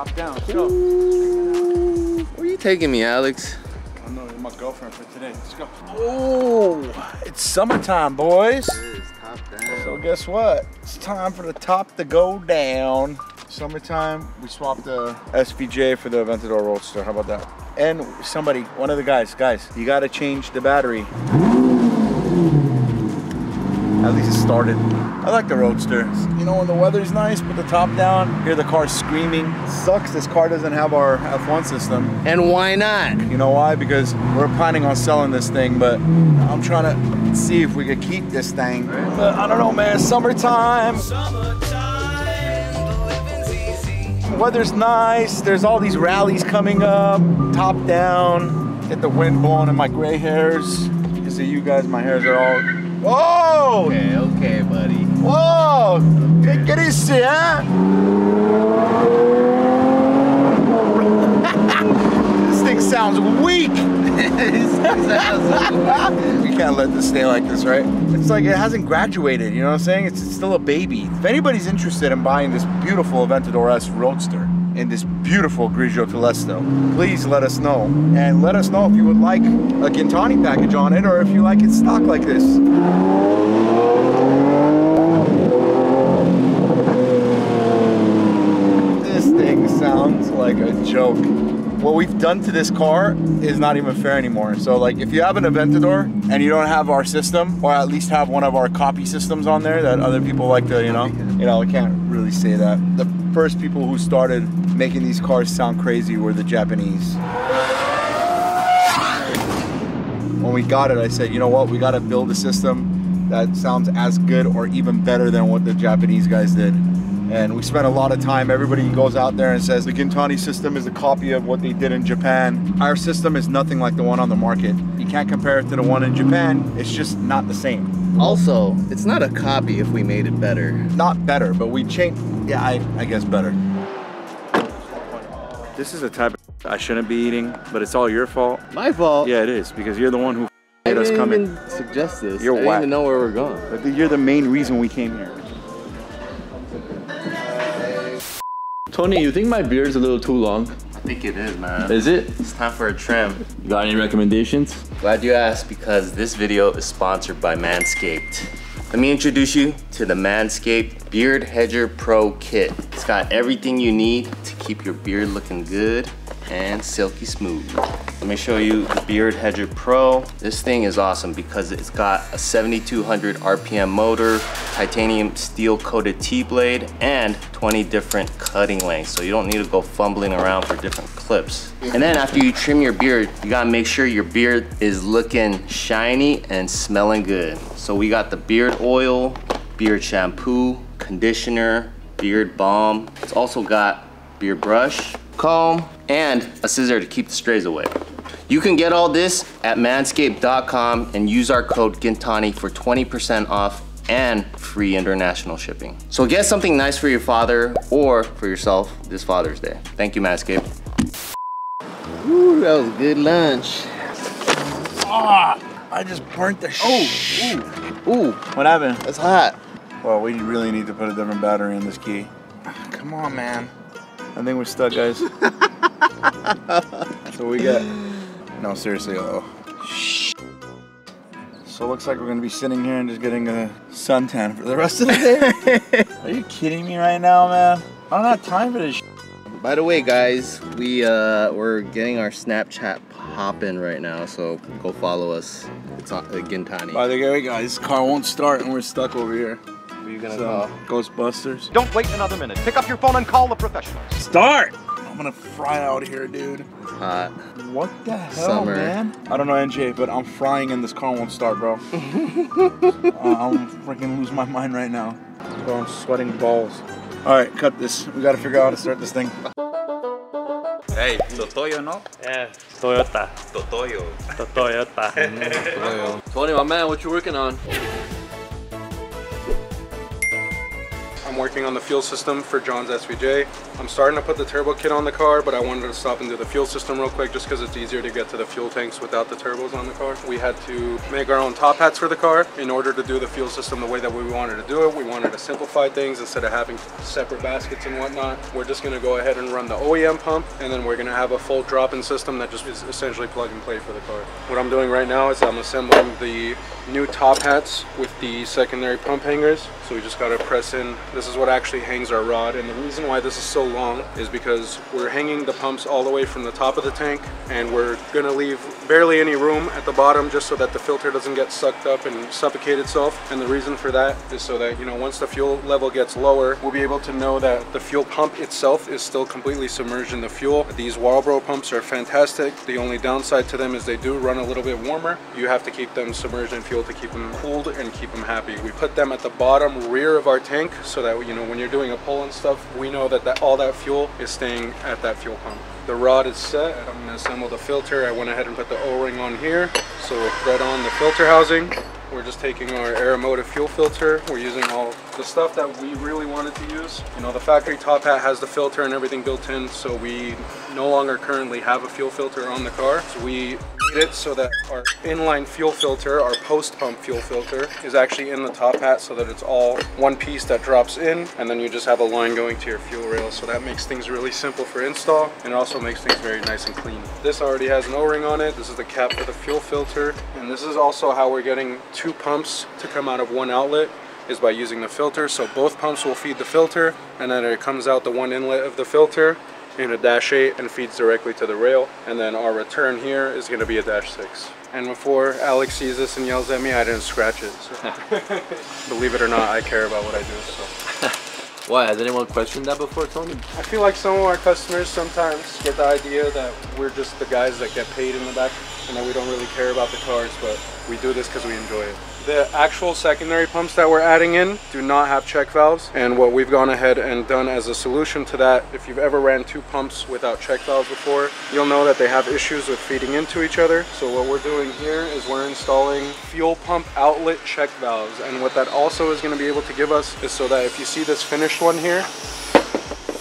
Top down, let's go. Where are you taking me, Alex? I know, you're my girlfriend for today. Let's go. Oh, it's summertime, boys. It is top down. So guess what? It's time for the top to go down. Summertime, we swapped the SVJ for the Aventador Roadster. How about that? And somebody, one of the guys, you gotta change the battery. At least it started. I like the Roadster. You know, when the weather's nice, put the top down, hear the car screaming. Sucks this car doesn't have our F1 system. And why not? You know why? Because we're planning on selling this thing, but I'm trying to see if we could keep this thing. But I don't know, man, summertime. Weather's nice, there's all these rallies coming up, top down, get the wind blowing in my gray hairs. You see you guys, my hairs are all, whoa! Okay, buddy. Whoa! Take it easy, huh? This thing sounds weak. We can't let this stay like this, right? It's like it hasn't graduated, you know what I'm saying? It's still a baby. If anybody's interested in buying this beautiful Aventador S Roadster in this beautiful Grigio Telesto, please let us know. And let us know if you would like a Gintani package on it or if you like it stock like this. This thing sounds like a joke. What we've done to this car is not even fair anymore. So like if you have an Aventador and you don't have our system, or at least have one of our copy systems on there that other people like to, I can't really say that. The first people who started making these cars sound crazy were the Japanese. When we got it, I said, you know what, we gotta build a system that sounds as good or even better than what the Japanese guys did. And we spent a lot of time, everybody goes out there and says the Gintani system is a copy of what they did in Japan. Our system is nothing like the one on the market. You can't compare it to the one in Japan. It's just not the same. Also, it's not a copy if we made it better. Not better, but we changed, yeah, I guess better. This is the type of I shouldn't be eating, but it's all your fault. My fault? Yeah, it is, because you're the one who made us come in. I didn't even suggest this. You're I didn't whack. even know where we're going. But you're the main reason we came here. Tony, you think my beard's a little too long? I think it is, man. Is it? It's time for a trim. Got any recommendations? Glad you asked, because this video is sponsored by Manscaped. Let me introduce you to the Manscaped Beard Hedger Pro Kit. It's got everything you need to keep your beard looking good and silky smooth. Let me show you the Beard Hedger Pro. This thing is awesome because it's got a 7,200 RPM motor, titanium steel coated T-blade, and 20 different cutting lengths. So you don't need to go fumbling around for different clips. And then after you trim your beard, you gotta make sure your beard is looking shiny and smelling good. So we got the beard oil, beard shampoo, conditioner, beard balm. It's also got beard brush, comb, and a scissor to keep the strays away. You can get all this at manscaped.com and use our code Gintani for 20% off and free international shipping. So get something nice for your father or for yourself this Father's Day. Thank you, Manscaped. Ooh, that was a good lunch. Ah, I just burnt the shit. Ooh, What happened? that's hot. Well, we really need to put a different battery in this key. Come on, man. I think we're stuck, guys. That's what we get. No, seriously, So it looks like we're gonna be sitting here and just getting a suntan for the rest of the day. Are you kidding me right now, man? I don't have time for this. By the way, guys, we're getting our Snapchat popping right now, so go follow us. It's on Gintani. By the way, guys, this car won't start and we're stuck over here. Who are you gonna So, call? Ghostbusters. Don't wait another minute. Pick up your phone and call the professionals. Start! I'm gonna fry out here, dude. Hot. What the hell, Summer. man? I don't know, NJ, but I'm frying and this car won't start, bro. I'm freaking losing my mind right now. So I'm sweating balls. All right, cut this. We gotta figure out how to start this thing. Hey, Totoyo, no? Yeah, Toyota. Totoyo. Toyota. Tony, my man, what you working on? I'm I'm working on the fuel system for John's SVJ. I'm starting to put the turbo kit on the car, but I wanted to stop and do the fuel system real quick just because it's easier to get to the fuel tanks without the turbos on the car. We had to make our own top hats for the car in order to do the fuel system the way that we wanted to do it. We wanted to simplify things instead of having separate baskets and whatnot. We're just going to go ahead and run the OEM pump, and then we're going to have a full drop-in system that just is essentially plug and play for the car. What I'm doing right now is I'm assembling the new top hats with the secondary pump hangers. So we just got to press in. This is what actually hangs our rod, and the reason why this is so long is because we're hanging the pumps all the way from the top of the tank, and we're going to leave barely any room at the bottom just so that the filter doesn't get sucked up and suffocate itself. And the reason for that is so that, you know, once the fuel level gets lower, we'll be able to know that the fuel pump itself is still completely submerged in the fuel. These Walbro pumps are fantastic. The only downside to them is they do run a little bit warmer. You have to keep them submerged in fuel to keep them cooled and keep them happy. We put them at the bottom rear of our tank so that, you know, when you're doing a pull and stuff, we know that all that fuel is staying at that fuel pump. The rod is set, and I'm going to assemble the filter. I went ahead and put the O-ring on here, so we'll thread on the filter housing. We're just taking our Aeromotive fuel filter. We're using all the stuff that we really wanted to use. You know, the factory top hat has the filter and everything built in, so we no longer currently have a fuel filter on the car. So we made it so that our inline fuel filter, our post-pump fuel filter, is actually in the top hat so that it's all one piece that drops in, and then you just have a line going to your fuel rail. So that makes things really simple for install, and it also makes things very nice and clean. This already has an O-ring on it. This is the cap for the fuel filter, and this is also how we're getting two pumps to come out of one outlet, is by using the filter. So both pumps will feed the filter, and then it comes out the one inlet of the filter in a -8 and feeds directly to the rail, and then our return here is going to be a -6. And before Alex sees this and yells at me, I didn't scratch it, so. Believe it or not, I care about what I do. So. Why? Has anyone questioned that before, Tony? I feel like some of our customers sometimes get the idea that we're just the guys that get paid in the back and that we don't really care about the cars, but we do this because we enjoy it. The actual secondary pumps that we're adding in do not have check valves, and what we've gone ahead and done as a solution to that, if you've ever ran two pumps without check valves before, you'll know that they have issues with feeding into each other. So what we're doing here is we're installing fuel pump outlet check valves, and what that also is going to be able to give us is so that if you see this finished one here,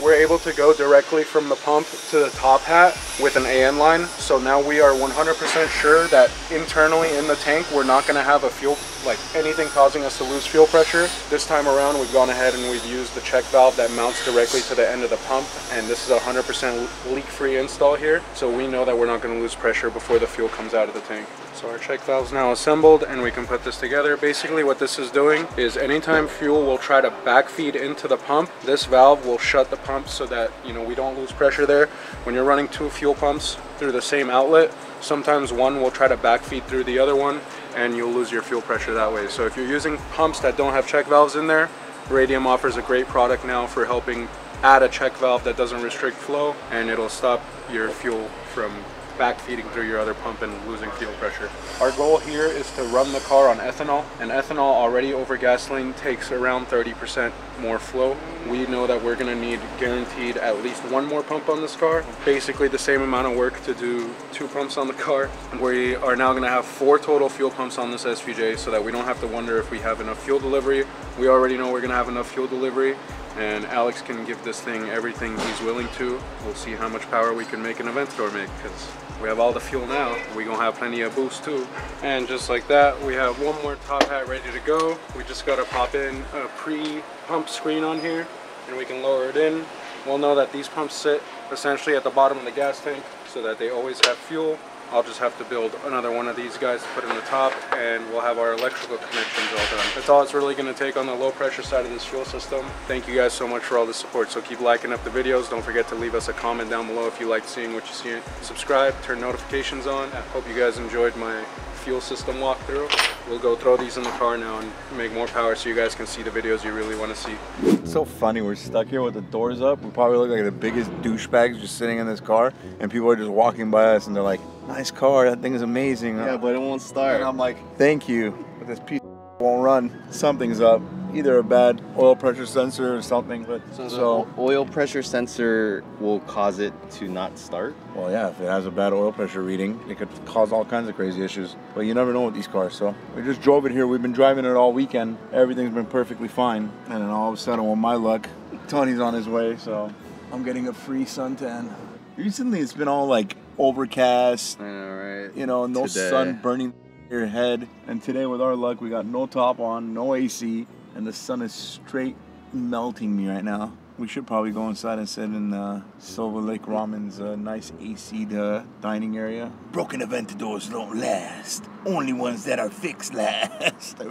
we're able to go directly from the pump to the top hat with an AN line. So now we are 100% sure that internally in the tank, we're not going to have a fuel, like anything causing us to lose fuel pressure. This time around, we've gone ahead and we've used the check valve that mounts directly to the end of the pump. And this is a 100% leak-free install here. So we know that we're not going to lose pressure before the fuel comes out of the tank. So our check valve is now assembled, and we can put this together. Basically what this is doing is anytime fuel will try to backfeed into the pump, this valve will shut the pump so that, you know, we don't lose pressure there. When you're running two fuel pumps through the same outlet, sometimes one will try to backfeed through the other one, and you'll lose your fuel pressure that way. So if you're using pumps that don't have check valves in there, Radium offers a great product now for helping add a check valve that doesn't restrict flow, and it'll stop your fuel from backfeeding through your other pump and losing fuel pressure. Our goal here is to run the car on ethanol, and ethanol already over gasoline takes around 30% more flow. We know that we're going to need guaranteed at least one more pump on this car, basically the same amount of work to do two pumps on the car. We are now going to have 4 total fuel pumps on this SVJ so that we don't have to wonder if we have enough fuel delivery. We already know we're going to have enough fuel delivery, and Alex can give this thing everything he's willing to. We'll see how much power we can make an Aventador make, because we have all the fuel now. We're gonna have plenty of boost too. And just like that, we have one more top hat ready to go. We just gotta pop in a pre-pump screen on here, and we can lower it in. We'll know that these pumps sit essentially at the bottom of the gas tank so that they always have fuel. I'll just have to build another one of these guys to put in the top, and we'll have our electrical connections all done. That's all it's really going to take on the low pressure side of this fuel system. Thank you guys so much for all the support. So keep liking up the videos. Don't forget to leave us a comment down below if you like seeing what you see. Subscribe, turn notifications on. I hope you guys enjoyed my fuel system walkthrough. We'll go throw these in the car now and make more power so you guys can see the videos you really want to see. It's so funny, we're stuck here with the doors up. We probably look like the biggest douchebags just sitting in this car, and people are just walking by us and they're like, nice car, that thing is amazing. Yeah, but it won't start. And I'm like, thank you, but this piece won't run. Something's up. either a bad oil pressure sensor or something. But So oil pressure sensor will cause it to not start? well, yeah, if it has a bad oil pressure reading, it could cause all kinds of crazy issues. But you never know with these cars. So we just drove it here. We've been driving it all weekend. Everything's been perfectly fine. And then all of a sudden, with my luck, Tony's on his way. So I'm getting a free suntan. Recently, it's been all like overcast. I know, right? You know, no sun burning your head. And today, with our luck, we got no top on, no AC, and the sun is straight melting me right now. We should probably go inside and sit in Silver Lake Ramen's nice AC'd dining area. Broken Aventadors don't last. Only ones that are fixed last. Hey,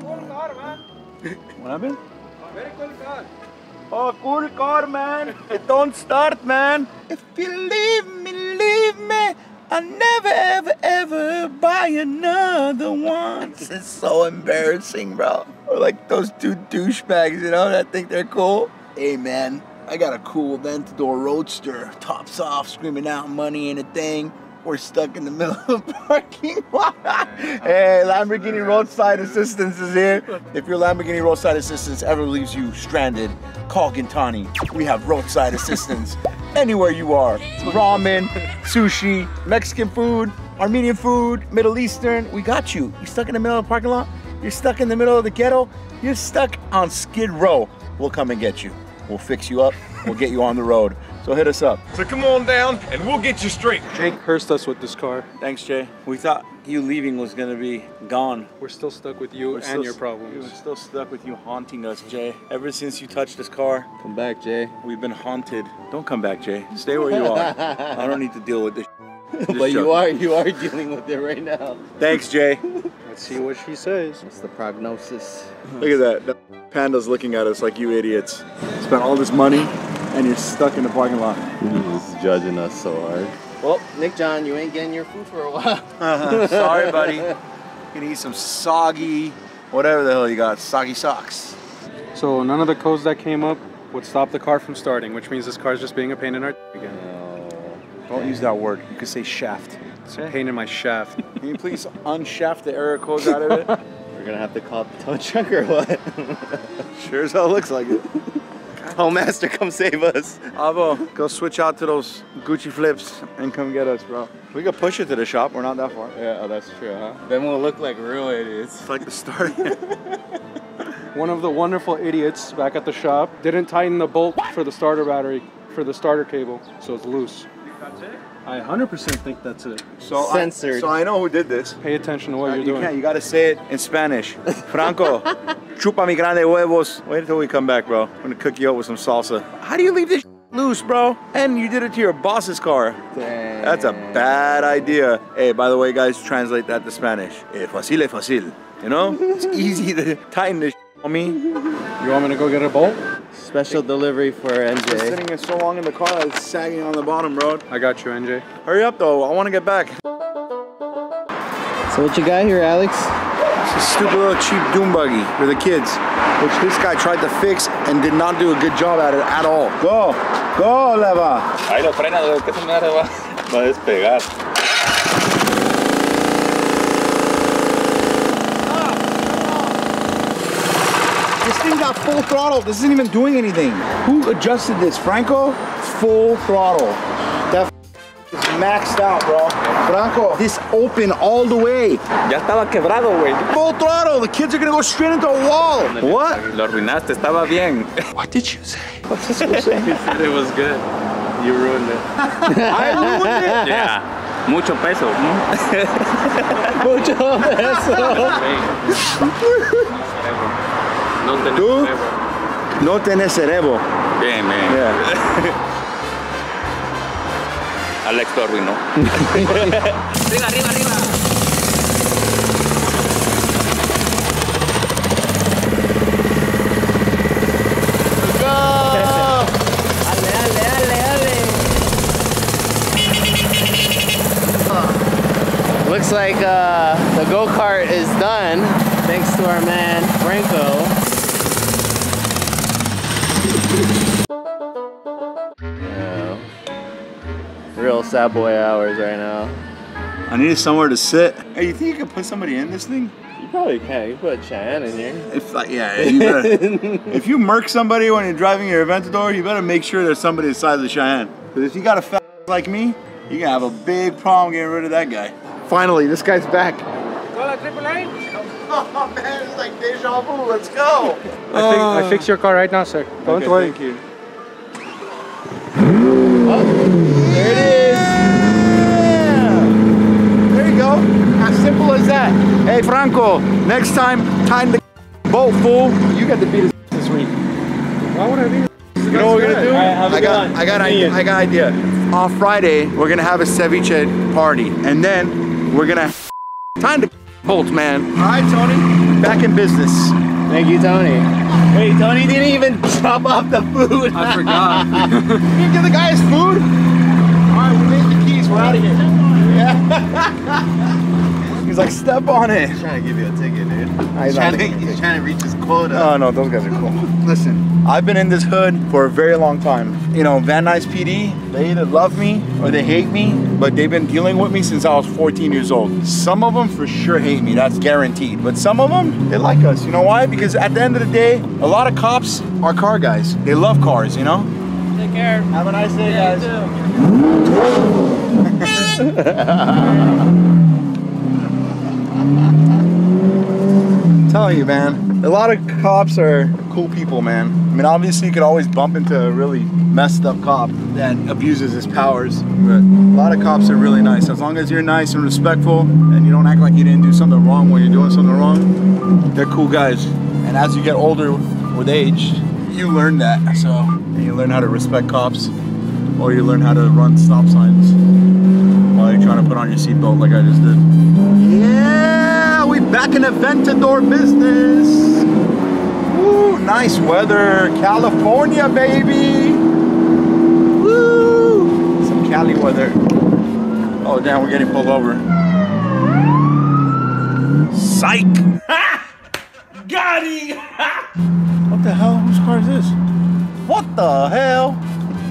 cool car, man. What happened? Very cool car. Oh, cool car, man. It don't start, man. If you leave me, I'll never, ever, ever buy another one. This is so embarrassing, bro. Or like those two douchebags, you know, that think they're cool. Hey, man, I got a cool Aventador Roadster. Tops off, screaming out money and a thing. We're stuck in the middle of the parking lot. Hey, Lamborghini Roadside Assistance is here. If your Lamborghini Roadside Assistance ever leaves you stranded, call Gintani. We have roadside assistance anywhere you are. Ramen, sushi, Mexican food, Armenian food, Middle Eastern. We got you. You stuck in the middle of the parking lot? You're stuck in the middle of the ghetto? You're stuck on Skid Row. We'll come and get you. We'll fix you up. We'll get you on the road. So hit us up. So come on down and we'll get you straight. Jake cursed us with this car. Thanks, Jay. We thought you leaving was gonna be gone. We're still stuck with you and your problems. We're still stuck with you haunting us, Jay. Ever since you touched this car, Come back, Jay. we've been haunted. Don't come back, Jay. Stay where you are. I don't need to deal with this. But you are dealing with it right now. Thanks, Jay. Let's see what she says. What's the prognosis? Look at that. The panda's looking at us like you idiots. Spent all this money and you're stuck in the parking lot. He's judging us so hard. Well, Nick John, you ain't getting your food for a while. Sorry, buddy. You can eat some soggy, whatever the hell you got, soggy socks. So none of the codes that came up would stop the car from starting, which means this car's just being a pain in our again. Don't use that word. You could say shaft. It's a pain in my shaft. Can you please unshaft the error codes out of it? We're gonna have to call the tow truck or what? Sure as hell looks like it. Oh, master, come save us. Avo, go switch out to those Gucci flips and come get us, bro. We could push it to the shop. We're not that far. Yeah, oh, that's true, huh? Then we'll look like real idiots. It's like the start. One of the wonderful idiots back at the shop didn't tighten the bolt for the starter battery, for the starter cable, so it's loose. That's it? I 100% think that's it. Censored. So I know who did this. Pay attention to what you're You doing. can't. You gotta say it in Spanish. Franco, chupa mi grande huevos. Wait until we come back, bro. I'm gonna cook you up with some salsa. How do you leave this loose, bro? And you did it to your boss's car. Dang. That's a bad idea. Hey, by the way, guys, translate that to Spanish. Fácil es fácil. You know? It's easy to tighten this on me. You want me to go get a bolt? Special delivery for Been NJ. sitting in so long in the car, it's sagging on the bottom, bro. I got you, NJ. Hurry up, though. I want to get back. So what you got here, Alex? It's a stupid little cheap dune buggy for the kids, which this guy tried to fix and did not do a good job at it at all. Go! Go, Leva! Ahí lo frena, que esa madre va a despegar. This thing got full throttle. This isn't even doing anything. Who adjusted this? Franco? Full throttle. That is maxed out, bro. Franco, this open all the way. Ya estaba quebrado, güey. Full throttle. The kids are gonna go straight into a wall. What? Lo arruinaste, estaba bien. What did you say? What's this supposed to say? He said it was good. You ruined it. I ruined it? Yeah. Mucho peso. Mucho peso. No tenés ¿Tú? cerebro. No tenés cerebro. Bien, man. Yeah. Alex lo arruinó. Arriba, arriba, arriba. Looks like the go-kart is done, thanks to our man, Franco. Yeah. Real sad boy hours right now. I needed somewhere to sit. Hey, you think you could put somebody in this thing? You probably can. You put Cheyenne in here. If yeah, you better, if you murk somebody when you're driving your Aventador, you better make sure there's somebody the size of Cheyenne. Because if you got a fat like me, you're gonna have a big problem getting rid of that guy. Finally, this guy's back. Oh man, it's like deja vu. Let's go. I fix your car right now, sir. Don't worry. Thank you. Oh, there it is. Yeah. There you go. As simple as that. Hey, Franco, next time, time the boat, fool. You got to beat his this week. Why would I be? You know what we're gonna do? I got an idea. On Friday, we're gonna have a ceviche party, and then we're gonna time the bolts, man. All right, Tony, back in business. Thank you, Tony. Wait, Tony didn't even drop off the food. I forgot. You didn't give the guy his food? All right, we made the keys. We're out of here. Yeah. He's like, step on it. He's trying to give you a ticket, dude. He's trying to reach his quota. Oh no, those guys are cool. Listen, I've been in this hood for a very long time. You know, Van Nuys PD, they either love me or they hate me, but they've been dealing with me since I was 14 years old. Some of them for sure hate me, that's guaranteed. But some of them, they like us. You know why? Because at the end of the day, a lot of cops are car guys. They love cars, you know? Take care. Have a nice day, guys. Telling you, man, a lot of cops are cool people, man. I mean, obviously you could always bump into a really messed up cop that abuses his powers, but a lot of cops are really nice. As long as you're nice and respectful and you don't act like you didn't do something wrong when you're doing something wrong, they're cool guys. And as you get older with age, you learn that. So you learn how to respect cops, or you learn how to run stop signs while you're trying to put on your seatbelt like I just did. Yeah, we back in Aventador business. Woo, nice weather, California, baby. Woo, some Cali weather. Oh damn, we're getting pulled over. Psych. Got him! What the hell? Whose car is this? What the hell?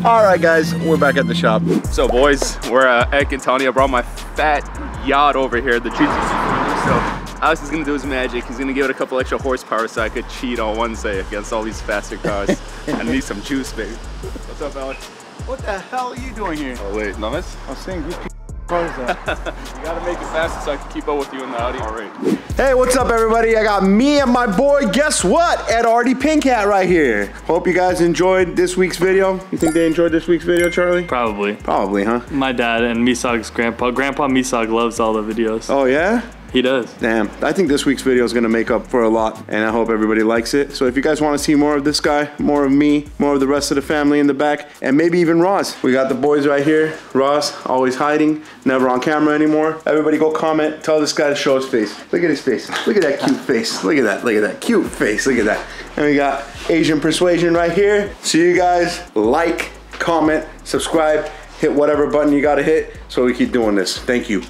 All right, guys, we're back at the shop. So, boys, we're at Gintani. I brought my fat yacht over here, the GT600. So, Alex is gonna do his magic. He's gonna give it a couple extra horsepower so I could cheat on Wednesday against all these faster cars. I need some juice, baby. What's up, Alex? What the hell are you doing here? Oh, wait, no, miss? I was saying, whose car is that? You gotta make it faster so I can keep up with you in the Audi. All right. Hey, what's up, everybody? I got me and my boy, guess what? Ed Artie Pink Hat right here. Hope you guys enjoyed this week's video. You think they enjoyed this week's video, Charlie? Probably. Probably, huh? My dad and Misog's grandpa. Grandpa Misog loves all the videos. Oh, yeah? He does. Damn, I think this week's video is gonna make up for a lot, and I hope everybody likes it. So if you guys wanna see more of this guy, more of me, more of the rest of the family in the back, and maybe even Ross. We got the boys right here. Ross, always hiding, never on camera anymore. Everybody go comment, tell this guy to show his face. Look at his face, look at that cute face. Look at that cute face, look at that. And we got Asian Persuasion right here. So you guys like, comment, subscribe, hit whatever button you gotta hit so we keep doing this. Thank you.